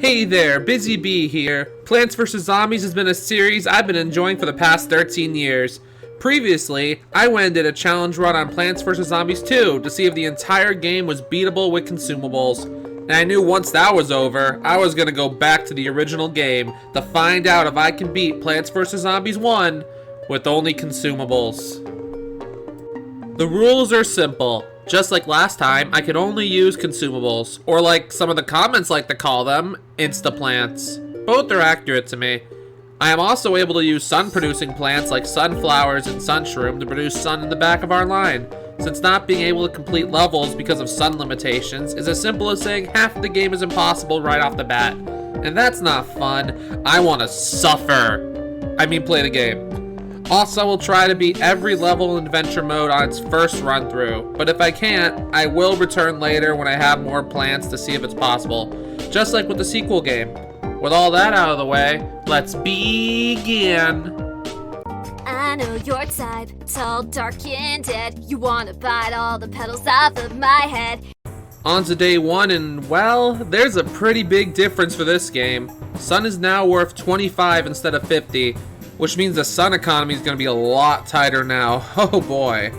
Hey there, Busy Bee here. Plants vs. Zombies has been a series I've been enjoying for the past 13 years. Previously, I went and did a challenge run on Plants vs. Zombies 2 to see if the entire game was beatable with consumables. And I knew once that was over, I was going to go back to the original game to find out if I can beat Plants vs. Zombies 1 with only consumables. The rules are simple. Just like last time, I could only use consumables, or like some of the comments like to call them, insta-plants. Both are accurate to me. I am also able to use sun-producing plants like sunflowers and sunshroom to produce sun in the back of our line, since not being able to complete levels because of sun limitations is as simple as saying half the game is impossible right off the bat. And that's not fun. I want to suffer. I mean play the game. Also, we'll try to beat every level in adventure mode on its first run through, but if I can't, I will return later when I have more plants to see if it's possible, just like with the sequel game. With all that out of the way, let's begin! I know your type, tall, dark, and dead. You wanna bite all the petals off of my head. On to day 1, and well, there's a pretty big difference for this game. Sun is now worth 25 instead of 50. Which means the sun economy is going to be a lot tighter now. Oh boy.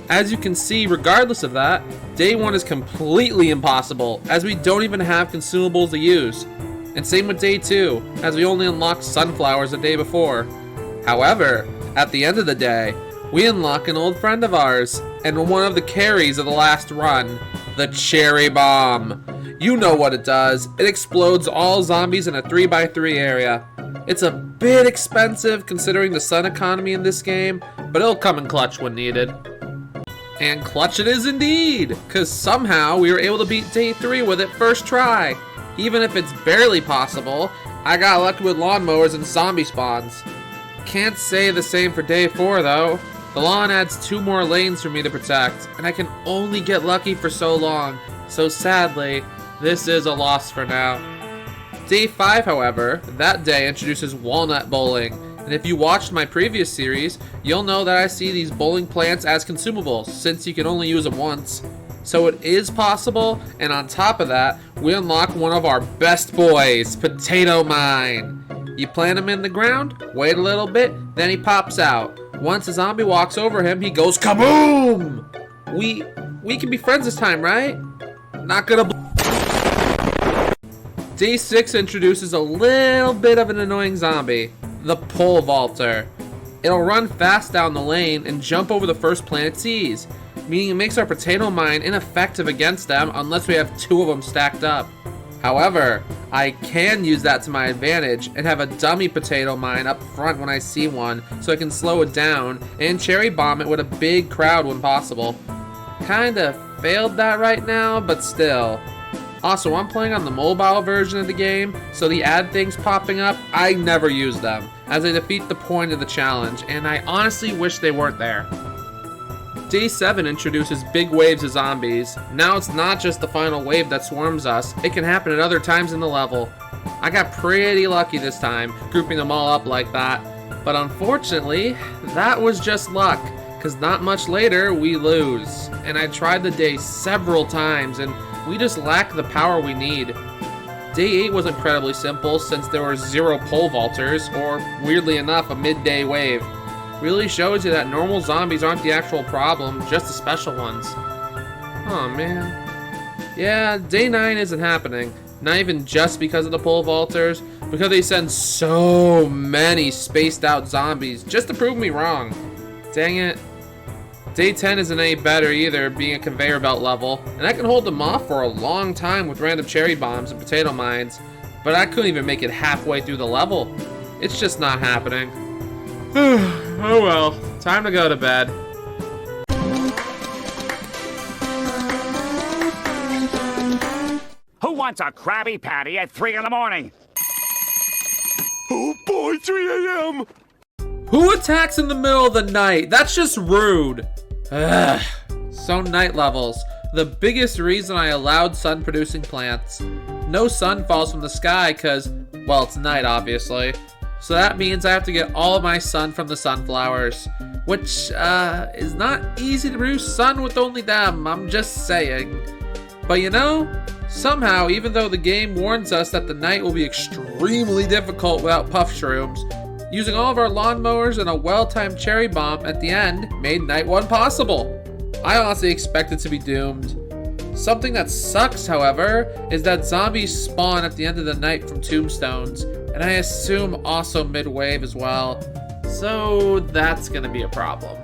As you can see, regardless of that, day 1 is completely impossible, as we don't even have consumables to use. And same with day 2, as we only unlocked sunflowers the day before. However, at the end of the day, we unlock an old friend of ours, and one of the carries of the last run, the cherry bomb. You know what it does. It explodes all zombies in a 3x3 area. It's a bit expensive considering the sun economy in this game, but it'll come in clutch when needed. And clutch it is indeed, cause somehow we were able to beat day 3 with it first try. Even if it's barely possible, I got lucky with lawnmowers and zombie spawns. Can't say the same for day 4 though. The lawn adds 2 more lanes for me to protect, and I can only get lucky for so long, so sadly, this is a loss for now. Day 5, however, that day introduces walnut bowling, and if you watched my previous series, you'll know that I see these bowling plants as consumables, since you can only use them once. So it is possible, and on top of that, we unlock one of our best boys, Potato Mine. You plant him in the ground, wait a little bit, then he pops out. Once a zombie walks over him, he goes kaboom! We can be friends this time, right? Not gonna Day 6 introduces a little bit of an annoying zombie, the pole vaulter. It'll run fast down the lane and jump over the first plant it sees, meaning it makes our potato mine ineffective against them unless we have 2 of them stacked up. However, I can use that to my advantage and have a dummy potato mine up front when I see one so I can slow it down and cherry bomb it with a big crowd when possible. Kinda failed that right now, but still. Also, I'm playing on the mobile version of the game, so the ad things popping up, I never use them, as they defeat the point of the challenge, and I honestly wish they weren't there. Day 7 introduces big waves of zombies. Now it's not just the final wave that swarms us, it can happen at other times in the level. I got pretty lucky this time, grouping them all up like that, but unfortunately, that was just luck, because not much later, we lose. And I tried the day several times, and we just lack the power we need. Day 8 was incredibly simple since there were 0 pole vaulters, or weirdly enough, a midday wave. Really shows you that normal zombies aren't the actual problem, just the special ones. Oh man. Yeah, day 9 isn't happening. Not even just because of the pole vaulters, because they send so many spaced out zombies just to prove me wrong. Dang it. Day 10 isn't any better either, being a conveyor belt level, and I can hold them off for a long time with random cherry bombs and potato mines, but I couldn't even make it halfway through the level. It's just not happening. Oh well, time to go to bed. Who wants a Krabby Patty at 3 in the morning? Oh boy, 3 a.m. Who attacks in the middle of the night? That's just rude. Ugh. So night levels. The biggest reason I allowed sun-producing plants. No sun falls from the sky because, well, it's night obviously. So that means I have to get all of my sun from the sunflowers. Which, is not easy to produce sun with only them, I'm just saying. But you know, Somehow, even though the game warns us that the night will be extremely difficult without puff shrooms, using all of our lawnmowers and a well-timed cherry bomb at the end made night 1 possible. I honestly expected to be doomed. Something that sucks, however, is that zombies spawn at the end of the night from tombstones, and I assume also mid-wave as well. So that's gonna be a problem.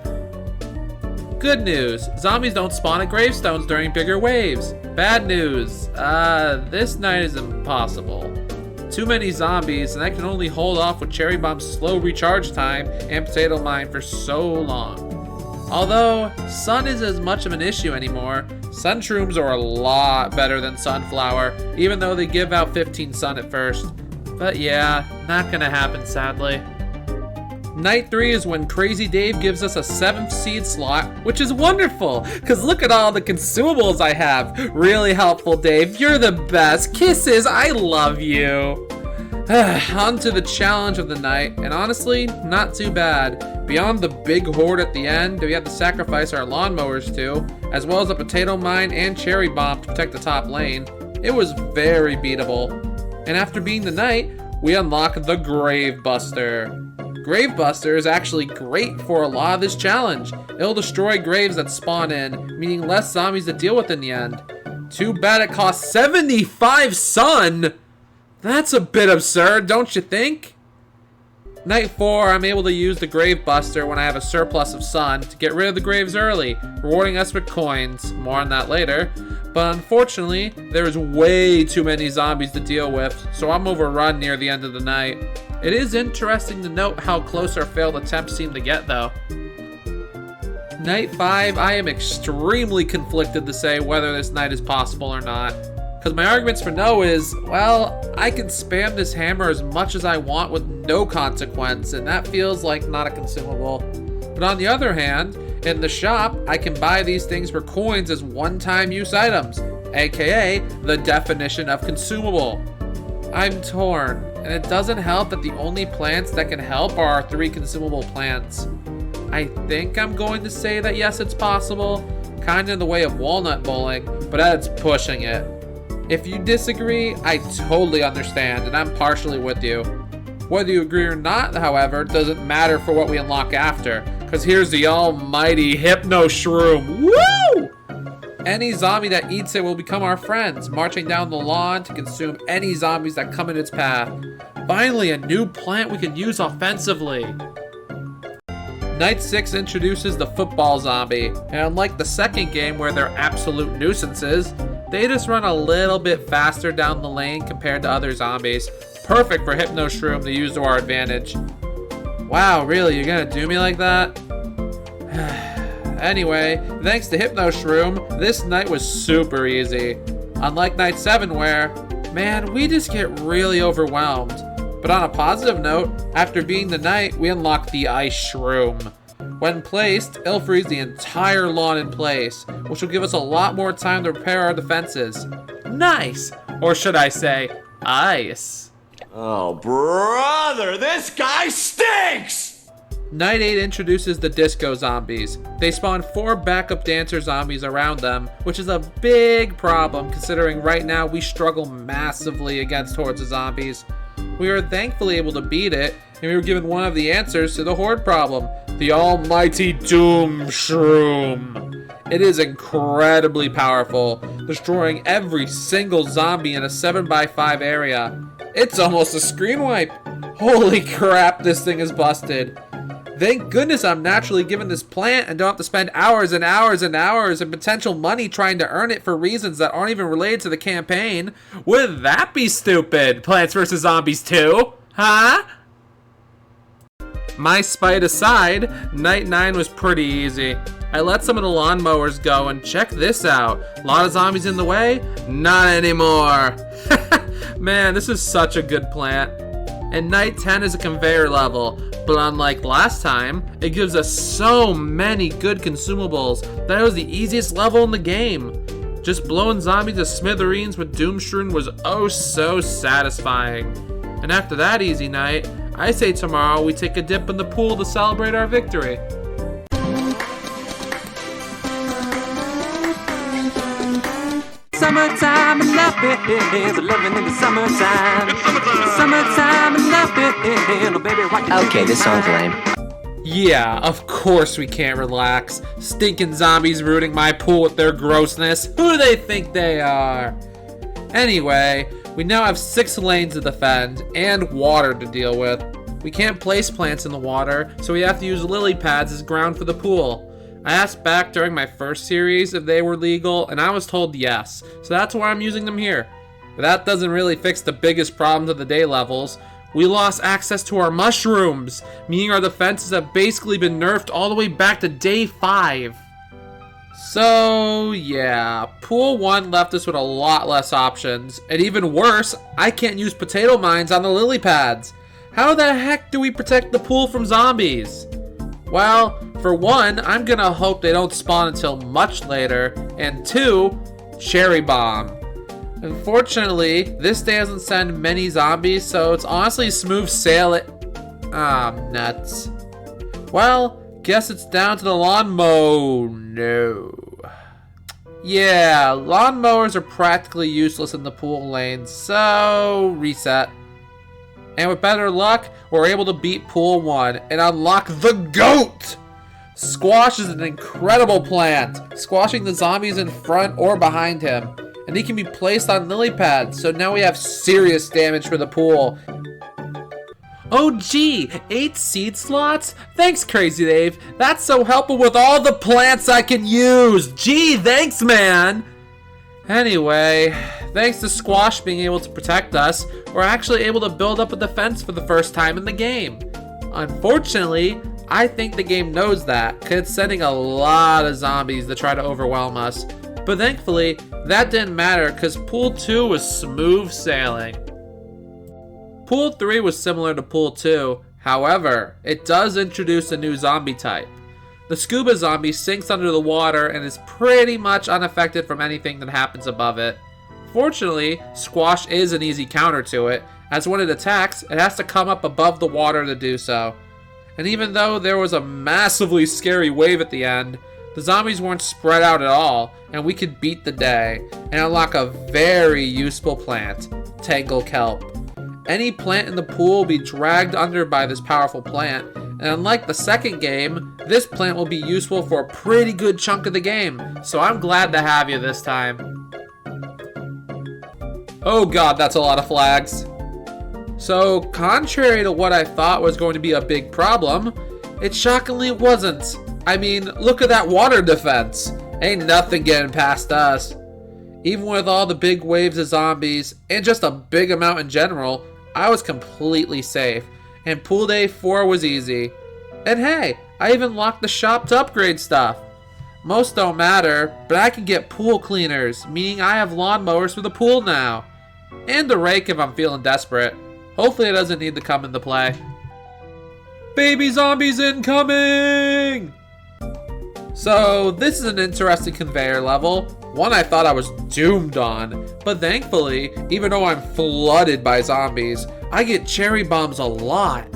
Good news, zombies don't spawn at gravestones during bigger waves. Bad news, this night is impossible. Too many zombies, and I can only hold off with Cherry Bomb's slow recharge time and Potato Mine for so long. Although, sun isn't as much of an issue anymore, sun shrooms are a lot better than sunflower, even though they give out 15 sun at first. But yeah, not gonna happen sadly. Night 3 is when Crazy Dave gives us a 7th seed slot, which is wonderful, because look at all the consumables I have. Really helpful, Dave. You're the best. Kisses, I love you. On to the challenge of the night, and honestly, not too bad. Beyond the big horde at the end that we have to sacrifice our lawnmowers to, as well as a potato mine and cherry bomb to protect the top lane, it was very beatable. And after beating the night, we unlock the Grave Buster. Grave Buster is actually great for a lot of this challenge. It'll destroy graves that spawn in, meaning less zombies to deal with in the end. Too bad it costs 75 sun! That's a bit absurd, don't you think? Night 4, I'm able to use the Grave Buster when I have a surplus of sun to get rid of the graves early, rewarding us with coins. More on that later. But unfortunately, there's way too many zombies to deal with, so I'm overrun near the end of the night. It is interesting to note how close our failed attempts seem to get though. Night 5, I am extremely conflicted to say whether this night is possible or not. Because my arguments for no is, well, I can spam this hammer as much as I want with no consequence, and that feels like not a consumable. But on the other hand, in the shop, I can buy these things for coins as one-time use items, aka the definition of consumable. I'm torn, and it doesn't help that the only plants that can help are our 3 consumable plants. I think I'm going to say that yes, it's possible, kinda in the way of walnut bowling, but that's pushing it. If you disagree, I totally understand, and I'm partially with you. Whether you agree or not, however, doesn't matter for what we unlock after, because here's the almighty Hypno Shroom. Woo! Any zombie that eats it will become our friends, marching down the lawn to consume any zombies that come in its path. Finally, a new plant we can use offensively. Night 6 introduces the football zombie, and unlike the second game where they're absolute nuisances, they just run a little bit faster down the lane compared to other zombies. Perfect for Hypno Shroom to use to our advantage. Wow, really? You're gonna do me like that? Anyway, thanks to Hypno Shroom, this night was super easy. Unlike Night 7 where, man, we just get really overwhelmed. But on a positive note, after beating the night, we unlock the Ice Shroom. When placed, it'll freeze the entire lawn in place, which will give us a lot more time to repair our defenses. Nice! Or should I say, ice. Oh, brother, this guy stinks! Night 8 introduces the Disco Zombies. They spawn 4 backup dancer zombies around them, which is a big problem considering right now we struggle massively against hordes of zombies. We were thankfully able to beat it, and we were given one of the answers to the horde problem, the almighty Doom Shroom. It is incredibly powerful, destroying every single zombie in a 7x5 area. It's almost a screen wipe. Holy crap, this thing is busted. Thank goodness I'm naturally given this plant and don't have to spend hours and hours and hours and potential money trying to earn it for reasons that aren't even related to the campaign. Would that be stupid? Plants vs. Zombies 2? Huh? My spite aside, Night 9 was pretty easy. I let some of the lawnmowers go and check this out. A lot of zombies in the way? Not anymore. Man, this is such a good plant. And Night 10 is a conveyor level, but unlike last time, it gives us so many good consumables that it was the easiest level in the game. Just blowing zombies to smithereens with Doom Shroom was oh so satisfying. And after that easy night, I say tomorrow we take a dip in the pool to celebrate our victory. So summertime and love it. Living in the summertime. Summertime and love it. Oh, baby, why you Okay, this song's lame. Yeah, of course we can't relax. Stinking zombies rooting my pool with their grossness. Who do they think they are? Anyway, we now have 6 lanes to defend and water to deal with. We can't place plants in the water, so we have to use lily pads as ground for the pool. I asked back during my first series if they were legal, and I was told yes, so that's why I'm using them here. But that doesn't really fix the biggest problems of the day levels. We lost access to our mushrooms, meaning our defenses have basically been nerfed all the way back to day 5. So yeah, Pool 1 left us with a lot less options, and even worse, I can't use potato mines on the lily pads. How the heck do we protect the pool from zombies? Well, for one, I'm gonna hope they don't spawn until much later, and 2, cherry bomb. Unfortunately, this day doesn't send many zombies, so it's honestly smooth sailing. Nuts. Well, guess it's down to the lawnmower. No. Yeah, lawnmowers are practically useless in the pool lane, so reset. And with better luck, we're able to beat Pool 1 and unlock the GOAT! Squash is an incredible plant, squashing the zombies in front or behind him. And he can be placed on lily pads, so now we have serious damage for the pool. Oh gee, 8 seed slots? Thanks, Crazy Dave. That's so helpful with all the plants I can use. Gee, thanks, man. Anyway, thanks to Squash being able to protect us, we're actually able to build up a defense for the first time in the game. Unfortunately, I think the game knows that, because it's sending a lot of zombies to try to overwhelm us. But thankfully, that didn't matter because Pool 2 was smooth sailing. Pool 3 was similar to Pool 2, however, it does introduce a new zombie type. The scuba zombie sinks under the water and is pretty much unaffected from anything that happens above it. Fortunately, Squash is an easy counter to it, as when it attacks, it has to come up above the water to do so. And even though there was a massively scary wave at the end, the zombies weren't spread out at all, and we could beat the day and unlock a very useful plant, Tangle Kelp. Any plant in the pool will be dragged under by this powerful plant, and unlike the second game, this plant will be useful for a pretty good chunk of the game, so I'm glad to have you this time. Oh god, that's a lot of flags. So, contrary to what I thought was going to be a big problem, it shockingly wasn't. I mean, look at that water defense. Ain't nothing getting past us. Even with all the big waves of zombies, and just a big amount in general, I was completely safe, and Pool Day 4 was easy. And hey, I even locked the shop to upgrade stuff. Most don't matter, but I can get pool cleaners, meaning I have lawnmowers for the pool now. And a rake if I'm feeling desperate. Hopefully it doesn't need to come into play. Baby zombies incoming! So, this is an interesting conveyor level, one I thought I was doomed on, but thankfully, even though I'm flooded by zombies, I get cherry bombs a lot.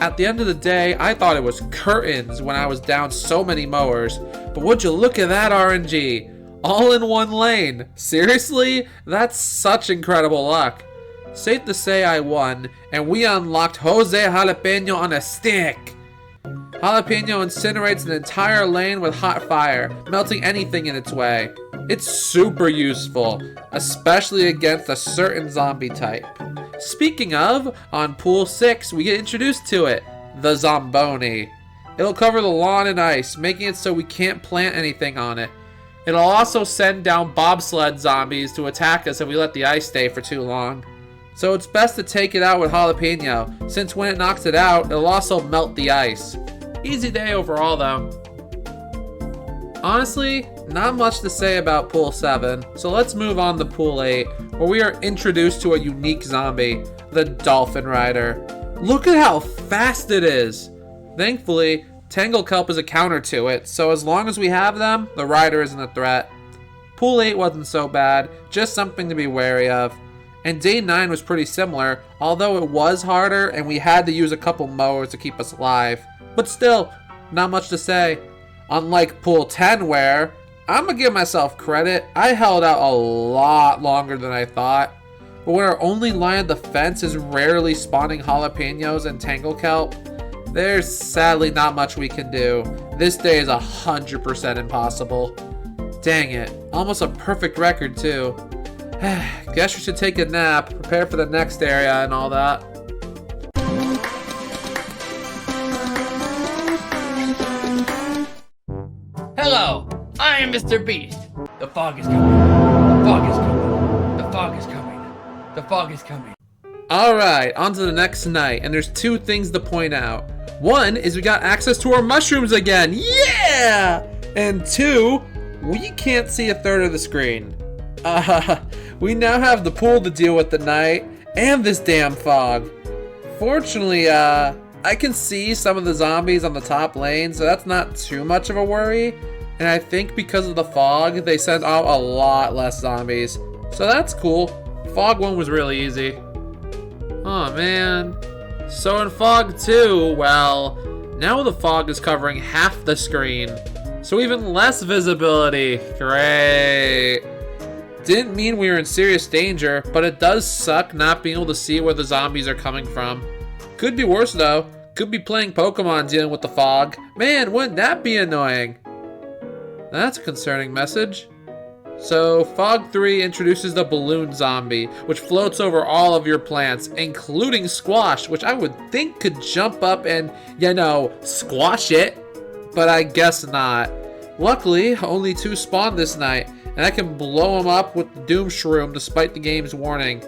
At the end of the day, I thought it was curtains when I was down so many mowers, but would you look at that RNG? All in one lane. Seriously? That's such incredible luck. Safe to say I won, and we unlocked Jose Jalapeno on a stick. Jalapeno incinerates an entire lane with hot fire, melting anything in its way. It's super useful, especially against a certain zombie type. Speaking of, on Pool 6 we get introduced to it, the Zomboni. It'll cover the lawn in ice, making it so we can't plant anything on it. It'll also send down bobsled zombies to attack us if we let the ice stay for too long. So it's best to take it out with Jalapeno, since when it knocks it out, it'll also melt the ice. Easy day overall though. Honestly, not much to say about Pool 7, so let's move on to Pool 8, where we are introduced to a unique zombie, the Dolphin Rider. Look at how fast it is! Thankfully, Tangle Kelp is a counter to it, so as long as we have them, the Rider isn't a threat. Pool 8 wasn't so bad, just something to be wary of. And Day 9 was pretty similar, although it was harder and we had to use a couple mowers to keep us alive. But still, not much to say. Unlike Pool 10 where, I'm gonna give myself credit. I held out a lot longer than I thought. But when our only line of defense is rarely spawning jalapenos and tangle kelp, there's sadly not much we can do. This day is 100% impossible. Dang it, almost a perfect record too. Guess we should take a nap, prepare for the next area and all that. Hello, I am Mr. Beast. The fog is coming. The fog is coming. The fog is coming. The fog is coming. Alright, on to the next night, and there's two things to point out. One is we got access to our mushrooms again, yeah! And two, we can't see a third of the screen. We now have the pool to deal with tonight, and this damn fog. Fortunately, I can see some of the zombies on the top lane, so that's not too much of a worry. And I think because of the fog, they sent out a lot less zombies. So that's cool. Fog 1 was really easy. Oh man. So in Fog 2, well, now the fog is covering half the screen. So even less visibility. Great. Didn't mean we were in serious danger, but it does suck not being able to see where the zombies are coming from. Could be worse though. Could be playing Pokemon dealing with the fog. Man, wouldn't that be annoying? That's a concerning message. So, Fog 3 introduces the balloon zombie, which floats over all of your plants, including squash, which I would think could jump up and, squash it. But I guess not. Luckily, only 2 spawned this night, and I can blow them up with the Doom Shroom despite the game's warning.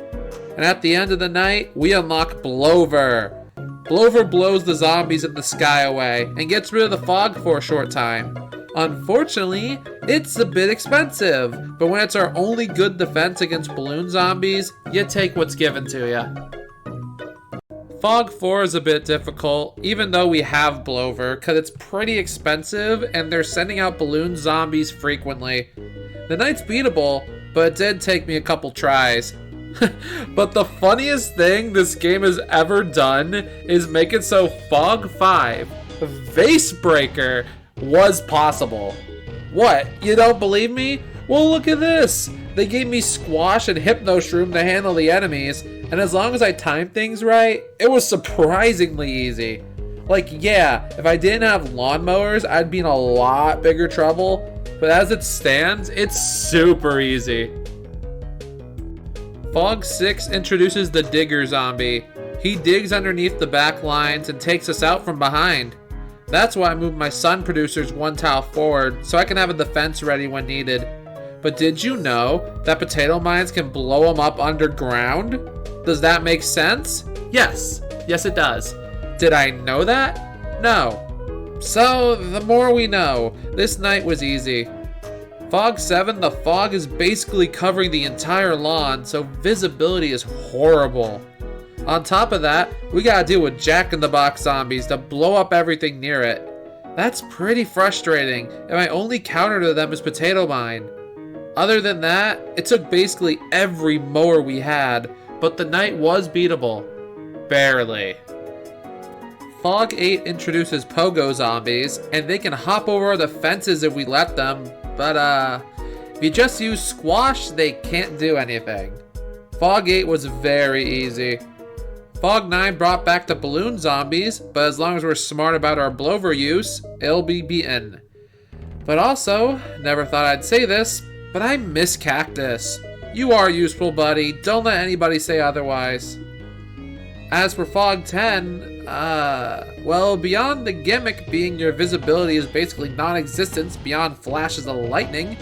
And at the end of the night, we unlock Blover. Blover blows the zombies in the sky away, and gets rid of the fog for a short time. Unfortunately, it's a bit expensive, but when it's our only good defense against balloon zombies, you take what's given to you. Fog 4 is a bit difficult, even though we have Blover, because it's pretty expensive and they're sending out balloon zombies frequently. The night's beatable, but it did take me a couple tries. But the funniest thing this game has ever done is make it so Fog 5, Vase Breaker, was possible. What? You don't believe me? Well, look at this. They gave me Squash and Hypno Shroom to handle the enemies, and as long as I timed things right, it was surprisingly easy. Like, yeah, if I didn't have lawnmowers, I'd be in a lot bigger trouble, but as it stands, it's super easy. Fog 6 introduces the Digger zombie. He digs underneath the back lines and takes us out from behind. That's why I moved my Sun producers 1 tile forward, so I can have a defense ready when needed. But did you know that potato mines can blow them up underground? Does that make sense? Yes. Yes, it does. Did I know that? No. So, the more we know, this night was easy. Fog 7, the fog is basically covering the entire lawn, so visibility is horrible. On top of that, we gotta deal with Jack-in-the-Box zombies to blow up everything near it. That's pretty frustrating, and my only counter to them is Potato Mine. Other than that, it took basically every mower we had, but the night was beatable. Barely. Fog 8 introduces Pogo zombies, and they can hop over the fences if we let them, but if you just use Squash, they can't do anything. Fog 8 was very easy. Fog 9 brought back the balloon zombies, but as long as we're smart about our Blover use, it'll be beaten. But also, never thought I'd say this, but I miss Cactus. You are useful, buddy. Don't let anybody say otherwise. As for Fog 10, well, beyond the gimmick being your visibility is basically non-existent beyond flashes of lightning,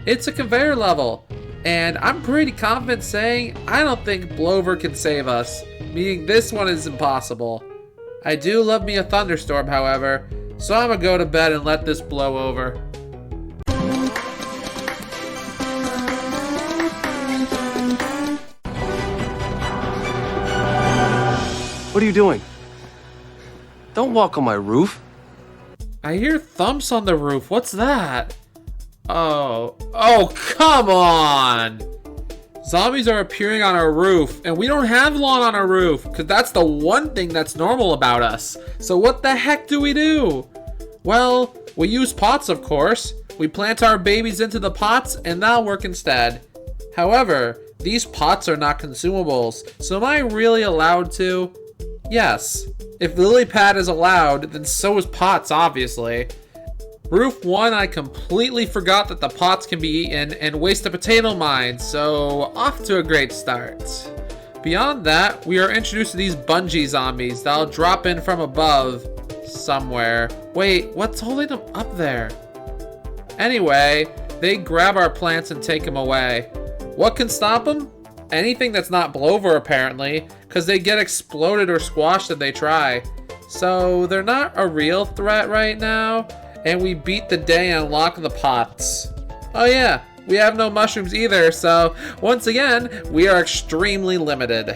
it's a conveyor level. And I'm pretty confident saying I don't think Blover can save us, meaning this one is impossible. I do love me a thunderstorm, however, so I'm gonna go to bed and let this blow over. What are you doing? Don't walk on my roof. I hear thumps on the roof. What's that? Oh, come on! Zombies are appearing on our roof, and we don't have lawn on our roof, because that's the one thing that's normal about us. So what the heck do we do? Well, we use pots, of course. We plant our babies into the pots and that'll work instead. However, these pots are not consumables, so am I really allowed to? Yes. If lily pad is allowed, then so is pots, obviously. Roof 1, I completely forgot that the pots can be eaten and waste a potato mine, so off to a great start. Beyond that, we are introduced to these bungee zombies that'll drop in from above somewhere. Wait, what's holding them up there? Anyway, they grab our plants and take them away. What can stop them? Anything that's not Blover, apparently, because they get exploded or squashed if they try. So they're not a real threat right now, and we beat the day and unlock the pots. Oh yeah, we have no mushrooms either, so once again, we are extremely limited.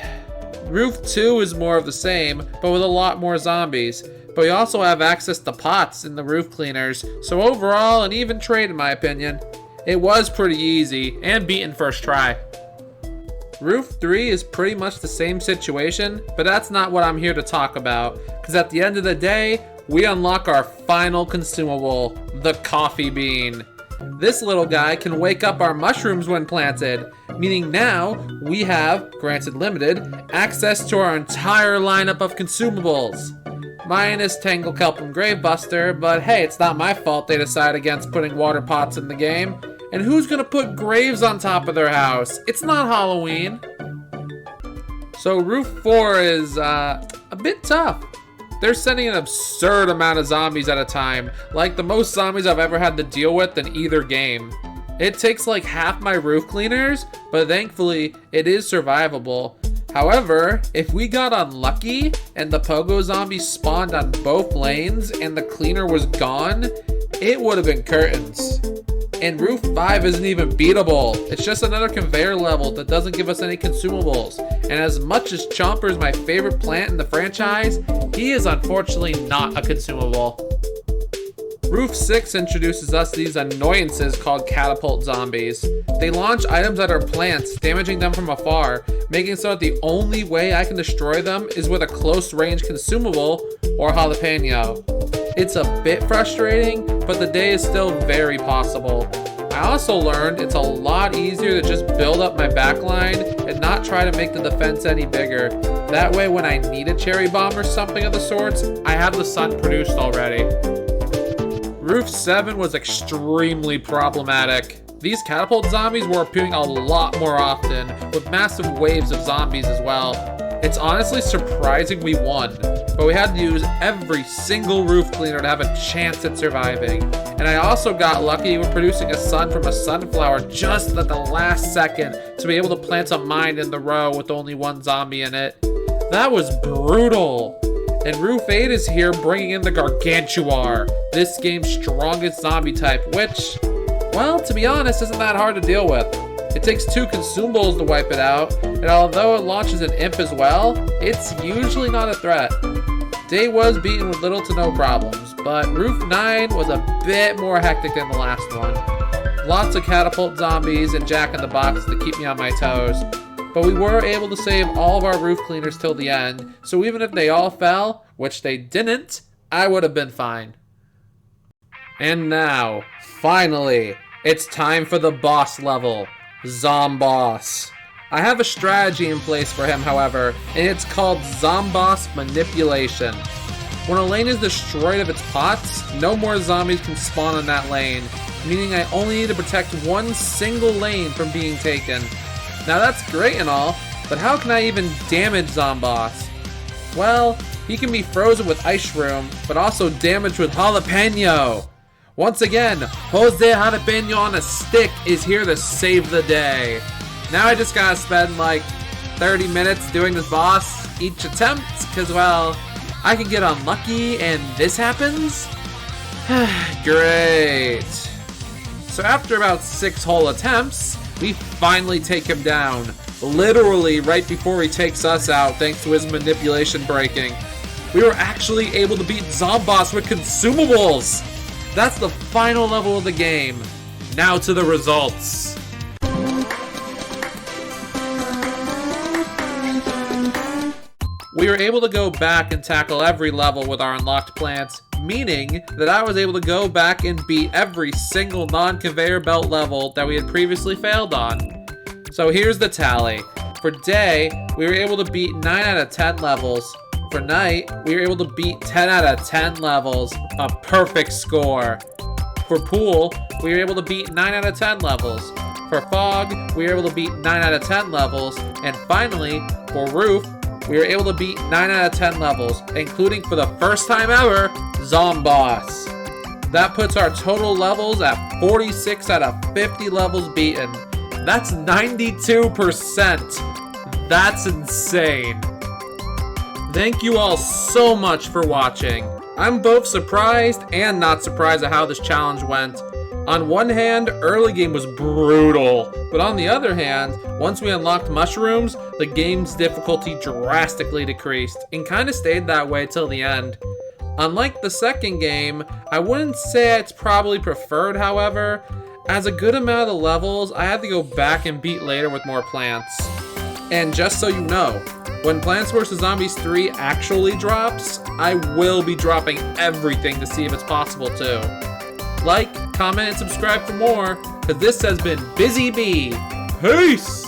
Roof 2 is more of the same, but with a lot more zombies. But we also have access to pots in the roof cleaners, so overall an even trade in my opinion. It was pretty easy, and beaten first try. Roof 3 is pretty much the same situation, but that's not what I'm here to talk about, because at the end of the day, we unlock our final consumable, the coffee bean. This little guy can wake up our mushrooms when planted, meaning now we have, granted limited, access to our entire lineup of consumables. Minus Tangle Kelp and Gravebuster, but hey, it's not my fault they decide against putting water pots in the game. And who's gonna put graves on top of their house? It's not Halloween. So Roof 4 is a bit tough. They're sending an absurd amount of zombies at a time, like the most zombies I've ever had to deal with in either game. It takes like half my roof cleaners, but thankfully it is survivable. However, if we got unlucky and the pogo zombie spawned on both lanes and the cleaner was gone, it would have been curtains. And Roof 5 isn't even beatable. It's just another conveyor level that doesn't give us any consumables. And as much as Chomper is my favorite plant in the franchise, he is unfortunately not a consumable. Roof 6 introduces us to these annoyances called catapult zombies. They launch items at our plants, damaging them from afar, making it so that the only way I can destroy them is with a close range consumable or jalapeno. It's a bit frustrating, but the day is still very possible. I also learned it's a lot easier to just build up my backline and not try to make the defense any bigger. That way when I need a cherry bomb or something of the sorts, I have the sun produced already. Roof 7 was extremely problematic. These catapult zombies were appearing a lot more often, with massive waves of zombies as well. It's honestly surprising we won, but we had to use every single roof cleaner to have a chance at surviving. And I also got lucky with producing a sun from a sunflower just at the last second to be able to plant a mine in the row with only one zombie in it. That was brutal. And Roof 8 is here bringing in the Gargantuar, this game's strongest zombie type, which, well, to be honest, isn't that hard to deal with. It takes 2 consumables to wipe it out, and although it launches an imp as well, it's usually not a threat. Day was beaten with little to no problems, but Roof 9 was a bit more hectic than the last one. Lots of catapult zombies and jack-in-the-box to keep me on my toes. But we were able to save all of our roof cleaners till the end, so even if they all fell, which they didn't, I would have been fine. And now, finally, it's time for the boss level, Zomboss. I have a strategy in place for him, however, and it's called Zomboss Manipulation. When a lane is destroyed of its pots, no more zombies can spawn on that lane, meaning I only need to protect one single lane from being taken. Now that's great and all, but how can I even damage Zomboss? Well, he can be frozen with Ice Shroom, but also damaged with Jalapeno. Once again, Jose Jalapeno on a stick is here to save the day. Now I just gotta spend like 30 minutes doing this boss each attempt, cause well, I can get unlucky and this happens? Great. So after about 6 whole attempts, we finally take him down, literally right before he takes us out thanks to his manipulation breaking. We were actually able to beat Zomboss with consumables! That's the final level of the game. Now to the results. we were able to go back and tackle every level with our unlocked plants, meaning that I was able to go back and beat every single non-conveyor belt level that we had previously failed on. So here's the tally. For day, we were able to beat 9 out of 10 levels. For night, we were able to beat 10 out of 10 levels, a perfect score. For pool, we were able to beat 9 out of 10 levels. For fog, we were able to beat 9 out of 10 levels. And finally, for roof, we were able to beat 9 out of 10 levels, including for the first time ever, Zomboss. That puts our total levels at 46 out of 50 levels beaten. That's 92%. That's insane. Thank you all so much for watching. I'm both surprised and not surprised at how this challenge went. On one hand, early game was brutal, but on the other hand, once we unlocked mushrooms, the game's difficulty drastically decreased and kind of stayed that way till the end. Unlike the second game, I wouldn't say it's probably preferred, however, as a good amount of the levels I had to go back and beat later with more plants. And just so you know, when Plants vs. Zombies 3 actually drops, I will be dropping everything to see if it's possible too. Like, comment, and subscribe for more, because this has been Busy Bee. Peace!